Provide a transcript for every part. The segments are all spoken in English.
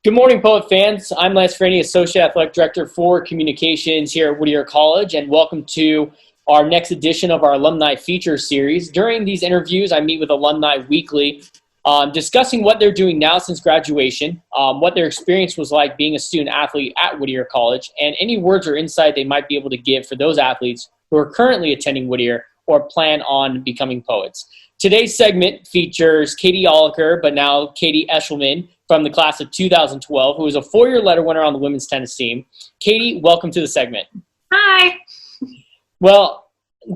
Good morning, Poet fans. I'm Lance Franny, Associate Athletic Director for Communications here at Whittier College, and welcome to our next edition of our Alumni Feature Series. During these interviews, I meet with alumni weekly, discussing what they're doing now since graduation, what their experience was like being a student athlete at Whittier College, and any words or insight they might be able to give for those athletes who are currently attending Whittier or plan on becoming poets. Today's segment features Kady Oliker, but now Kady Eshleman, from the class of 2012, who is a four-year letter winner on the women's tennis team. Kady, welcome to the segment. Hi. Well,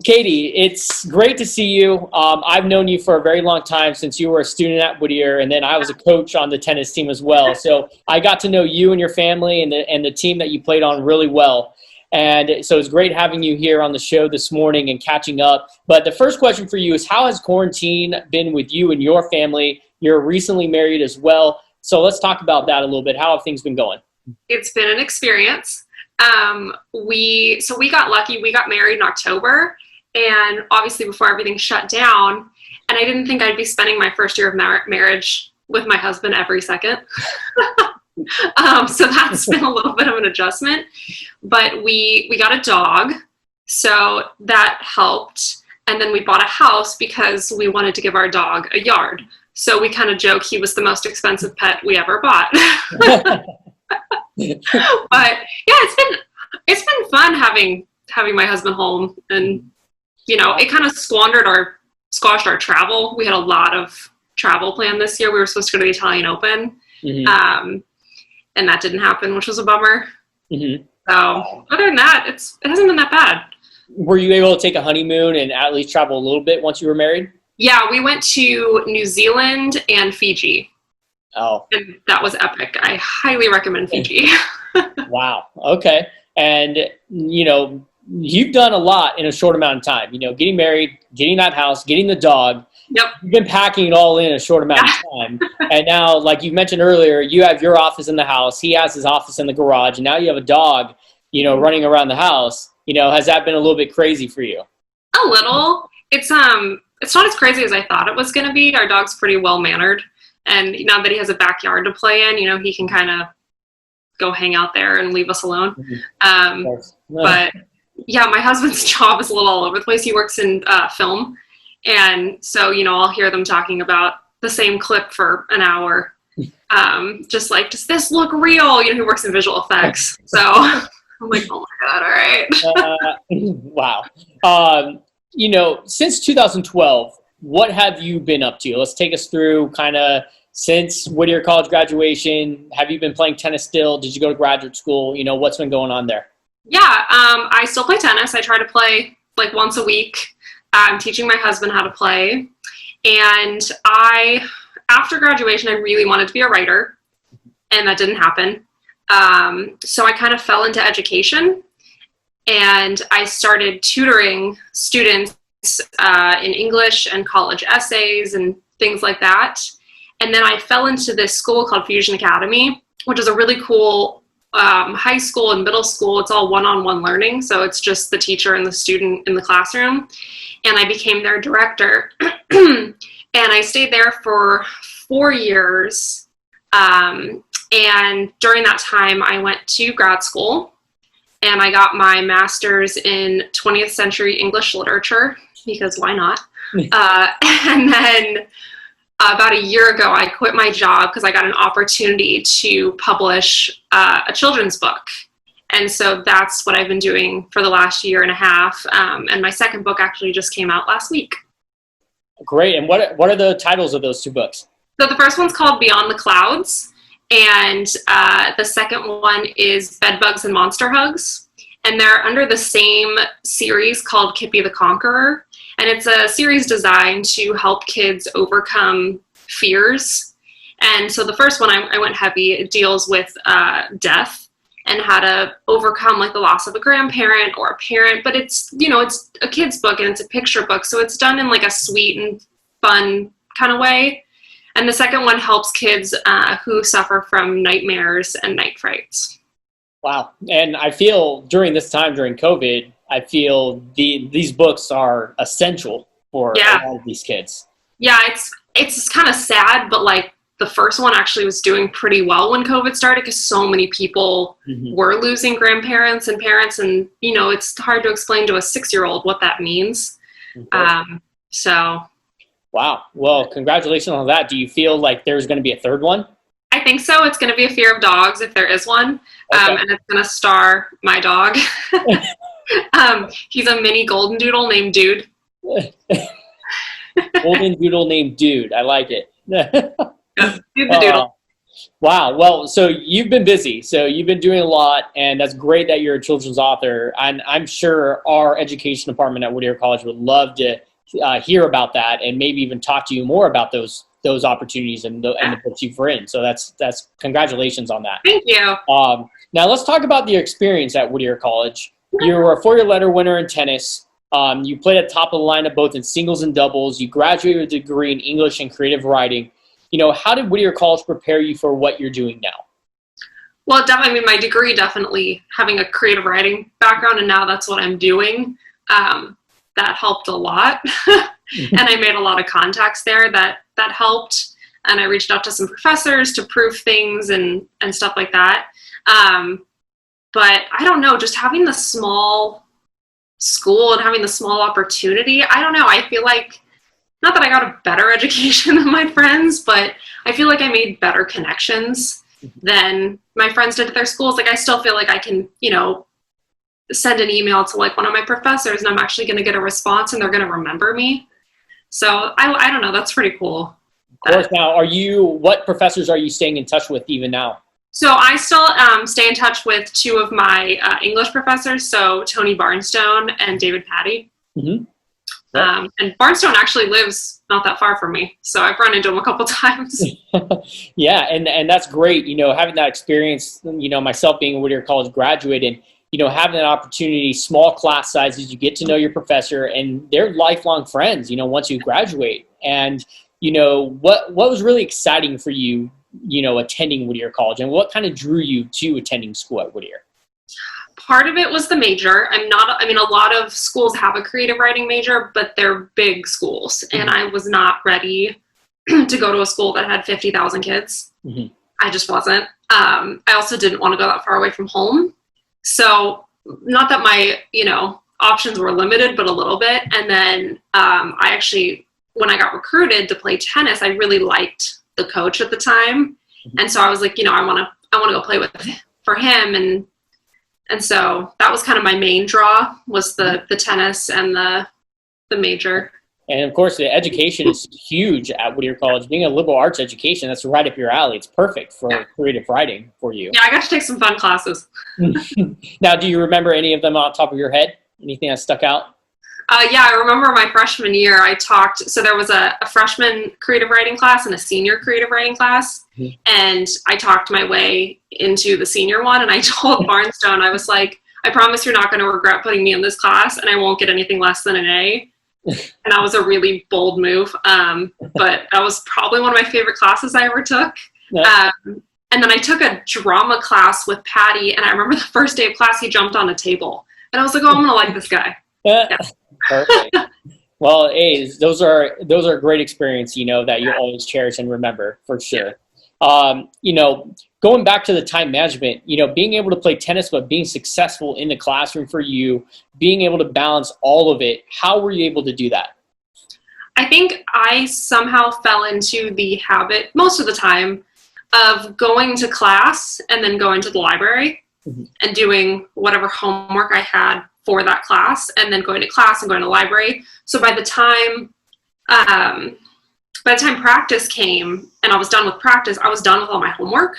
Kady, it's great to see you. I've known you for a very long time, since you were a student at Whittier, and then I was a coach on the tennis team as well. So I got to know you and your family and the team that you played on really well. And so it's great having you here on the show this morning and catching up. But the first question for you is, how has quarantine been with you and your family? You're recently married as well. So let's talk about that a little bit. How have things been going? It's been an experience. We got lucky. We got married in October, and obviously before everything shut down, and I didn't think I'd be spending my first year of marriage with my husband every second. So that's been a little bit of an adjustment, but we got a dog, so that helped. And then we bought a house because we wanted to give our dog a yard. So we kind of joke he was the most expensive pet we ever bought. But yeah, it's been fun having my husband home, and it kind of squashed our travel. We had a lot of travel planned this year. We were supposed to go to the Italian Open, and that didn't happen, which was a bummer. So other than that, it hasn't been that bad. Were you able to take a honeymoon and at least travel a little bit once you were married? Yeah, we went to New Zealand and Fiji. Oh. And that was epic. I highly recommend Fiji. Wow. Okay. And, you've done a lot in a short amount of time. Getting married, getting that house, getting the dog. Yep. You've been packing it all in a short amount of time. And now, like you mentioned earlier, you have your office in the house. He has his office in the garage. And now you have a dog, running around the house. Has that been a little bit crazy for you? A little. It's not as crazy as I thought it was going to be. Our dog's pretty well-mannered. And now that he has a backyard to play in, he can kind of go hang out there and leave us alone. But yeah, my husband's job is a little all over the place. He works in film. And so, I'll hear them talking about the same clip for an hour. Just like, does this look real? He works in visual effects. So I'm like, oh my God, all right. Wow. Since 2012, what have you been up to? Let's take us through kind of since Whittier College graduation. Have you been playing tennis still? Did you go to graduate school? What's been going on there? Yeah, I still play tennis. I try to play like once a week. I'm teaching my husband how to play. And after graduation, I really wanted to be a writer, and that didn't happen. So I kind of fell into education, and I started tutoring students in English and college essays and things like that. And then I fell into this school called Fusion Academy, which is a really cool high school and middle school. It's all one-on-one learning. So it's just the teacher and the student in the classroom. And I became their director. And I stayed there for 4 years. And during that time, I went to grad school, and I got my master's in 20th century English literature, because why not? And then about a year ago, I quit my job because I got an opportunity to publish a children's book. And so that's what I've been doing for the last year and a half. And my second book actually just came out last week. Great. And what are the titles of those two books? So the first one's called Beyond the Clouds. And the second one is Bedbugs and Monster Hugs. And they're under the same series called Kippy the Conqueror. And it's a series designed to help kids overcome fears. And so the first one, I went heavy. It deals with death and how to overcome like the loss of a grandparent or a parent. But it's, it's a kid's book and it's a picture book. So it's done in like a sweet and fun kind of way. And the second one helps kids who suffer from nightmares and night frights. Wow. And I feel during this time, during COVID, I feel these books are essential for a lot of these kids. Yeah, it's kind of sad, but like the first one actually was doing pretty well when COVID started because so many people were losing grandparents and parents. And, you know, it's hard to explain to a 6-year-old what that means. So. Wow. Well, congratulations on that. Do you feel like there's going to be a third one? I think so. It's going to be a fear of dogs if there is one. Okay. And it's going to star my dog. He's a mini golden doodle named Dude. Golden doodle named Dude. I like it. Dude the doodle. Wow. Well, so you've been busy. So you've been doing a lot, and that's great that you're a children's author. And I'm sure our education department at Whittier College would love to hear about that and maybe even talk to you more about those opportunities and the books you've written. So that's congratulations on that. Thank you. Now let's talk about your experience at Whittier College. You were a 4-year letter winner in tennis. You played at the top of the lineup both in singles and doubles. You graduated with a degree in English and creative writing. You know, how did Whittier College prepare you for what you're doing now? Well, definitely, I mean, my degree definitely having a creative writing background, and now that's what I'm doing. That helped a lot. And I made a lot of contacts there that helped. And I reached out to some professors to prove things and stuff like that. But I don't know, just having the small school and having the small opportunity, I don't know. I feel like, not that I got a better education than my friends, but I feel like I made better connections than my friends did at their schools. Like, I still feel like I can, you know, send an email to like one of my professors and I'm actually going to get a response and they're going to remember me. So I don't know. That's pretty cool. Of course. Now, what professors are you staying in touch with even now? So I still stay in touch with 2 of my English professors. So Tony Barnstone and David Patty. And Barnstone actually lives not that far from me. So I've run into him a couple times. Yeah. And that's great. You know, having that experience, you know, myself being a Whittier College graduate and, you know, having that opportunity, small class sizes, you get to know your professor and they're lifelong friends, you know, once you graduate. And, you know, what was really exciting for you, you know, attending Whittier College, and what kind of drew you to attending school at Whittier? Part of it was the major. A lot of schools have a creative writing major, but they're big schools. And I was not ready to go to a school that had 50,000 kids. I just wasn't. I also didn't want to go that far away from home. So not that my, you know, options were limited, but a little bit. And then I actually, when I got recruited to play tennis, I really liked the coach at the time. And so I was like, you know, I want to go play for him. And so that was kind of my main draw, was the tennis and the major. And of course, the education is huge at Whittier College. Being a liberal arts education, that's right up your alley. It's perfect for creative writing for you. Yeah, I got to take some fun classes. Now, do you remember any of them on top of your head? Anything that stuck out? Yeah, I remember my freshman year, so there was a freshman creative writing class and a senior creative writing class. And I talked my way into the senior one. And I told Barnstone, I was like, I promise you're not going to regret putting me in this class and I won't get anything less than an A. And that was a really bold move. But that was probably one of my favorite classes I ever took. And then I took a drama class with Patty. And I remember the first day of class, he jumped on a table. And I was like, oh, I'm going to like this guy. Yeah. Perfect. Well, hey, those are great experience, you know, that you always cherish and remember for sure. You know, going back to the time management, you know, being able to play tennis, but being successful in the classroom for you, being able to balance all of it, how were you able to do that? I think I somehow fell into the habit most of the time of going to class and then going to the library and doing whatever homework I had for that class, and then going to class and going to library. So by the time practice came and I was done with practice, I was done with all my homework.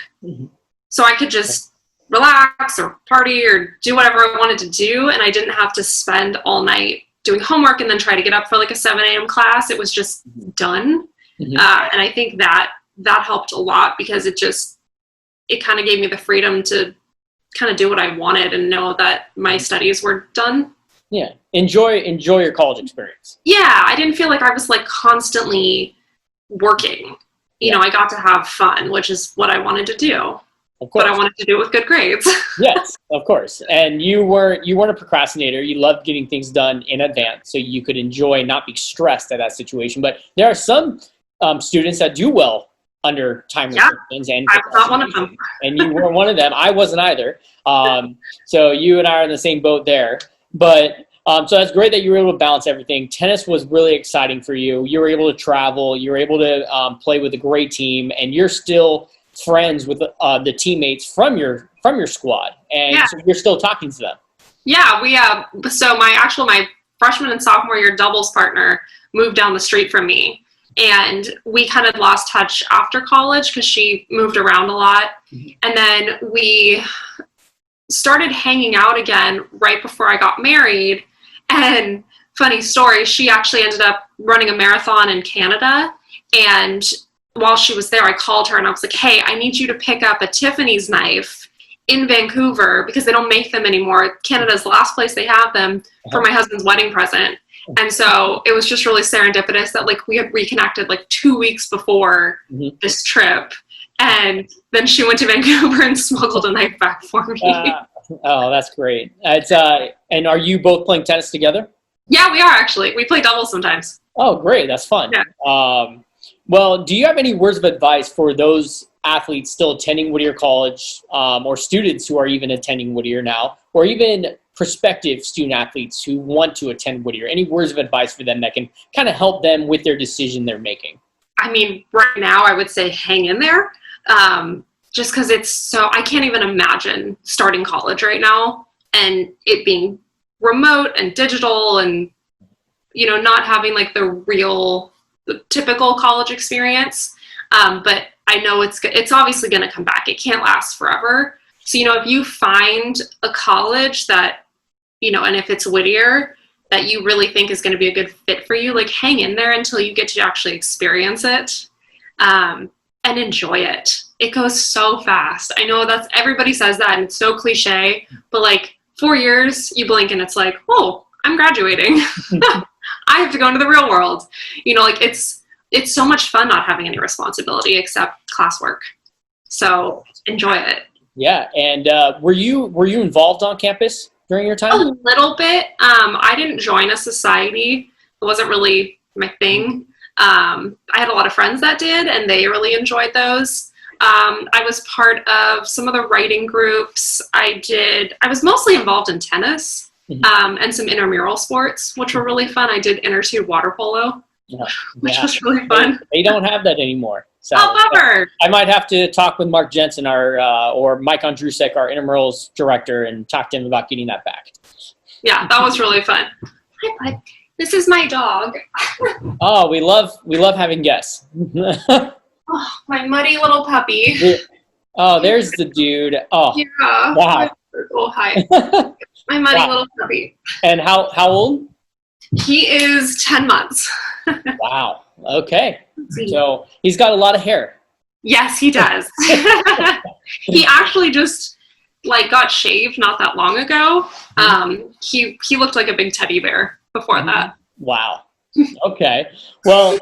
So I could just relax or party or do whatever I wanted to do. And I didn't have to spend all night doing homework and then try to get up for like a 7 a.m. class. It was just done. And I think that helped a lot because it kind of gave me the freedom to kind of do what I wanted and know that my studies were done. Yeah. Enjoy your college experience. Yeah. I didn't feel like I was like constantly working. You know, I got to have fun, which is what I wanted to do. Of course. But I wanted to do it with good grades. Yes, of course. And you weren't a procrastinator. You loved getting things done in advance so you could enjoy, not be stressed at that situation. But there are some students that do well under time restrictions. And I was not one of them. And you weren't one of them. I wasn't either. So you and I are in the same boat there. But so that's great that you were able to balance everything. Tennis was really exciting for you. You were able to travel. You were able to play with a great team, and you're still friends with the teammates from your squad, and so you're still talking to them. Yeah, we so my freshman and sophomore year doubles partner moved down the street from me, and we kind of lost touch after college because she moved around a lot. And then we started hanging out again right before I got married. And funny story, she actually ended up running a marathon in Canada, and while she was there, I called her and I was like, hey, I need you to pick up a Tiffany's knife in Vancouver because they don't make them anymore. Canada's the last place they have them for my husband's wedding present. And so it was just really serendipitous that like we had reconnected like 2 weeks before this trip. And then she went to Vancouver and smuggled a knife back for me. Oh, that's great. And are you both playing tennis together? Yeah, we are actually. We play doubles sometimes. Oh, great. That's fun. Yeah. Well, do you have any words of advice for those athletes still attending Whittier College, or students who are even attending Whittier now, or even prospective student athletes who want to attend Whittier? Any words of advice for them that can kind of help them with their decision they're making? I mean, right now I would say hang in there, just because I can't even imagine starting college right now and it being remote and digital and, not having like the typical college experience. But I know it's obviously going to come back. It can't last forever. So, if you find a college that, and if it's Whittier that you really think is going to be a good fit for you, like hang in there until you get to actually experience it, and enjoy it. It goes so fast. I know everybody says that and it's so cliche, but like 4 years, you blink and it's like, oh, I'm graduating. I have to go into the real world. It's so much fun not having any responsibility except classwork. So enjoy it. Yeah. And were you involved on campus during your time? A little bit. I didn't join a society. It wasn't really my thing. I had a lot of friends that did, and they really enjoyed those. I was part of some of the writing groups. I was mostly involved in tennis, and some intramural sports, which were really fun. I did inter-tube water polo. Which was really fun. They don't have that anymore. So bummer. I might have to talk with Mark Jensen, or Mike Andrusek, our intramurals director, and talk to him about getting that back. Yeah, that was really fun. Hi, bud. This is my dog. Oh, we love having guests. Oh, my muddy little puppy. Oh, there's the dude. Oh, yeah. Wow. Oh, hi. My muddy little puppy. And how old? He is 10 months. Wow. Okay. So he's got a lot of hair. Yes, he does. He actually just got shaved not that long ago. He looked like a big teddy bear before that. Wow. Okay. Well,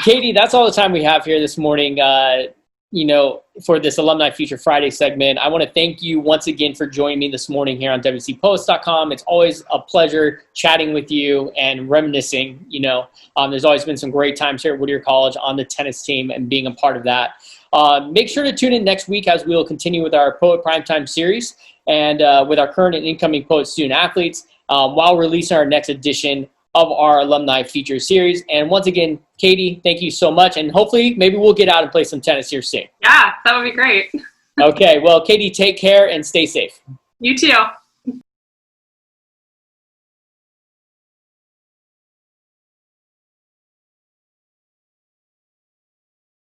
Kady, that's all the time we have here this morning. For this Alumni Feature Friday segment. I want to thank you once again for joining me this morning here on WCPost.com. It's always a pleasure chatting with you and reminiscing. There's always been some great times here at Whittier College on the tennis team and being a part of that. Make sure to tune in next week as we will continue with our Poet Primetime series and with our current and incoming Poet student athletes while releasing our next edition of our Alumni Feature series. And once again, Kady, thank you so much. And hopefully maybe we'll get out and play some tennis here soon. Yeah, that would be great. Okay, well, Kady, take care and stay safe. You too.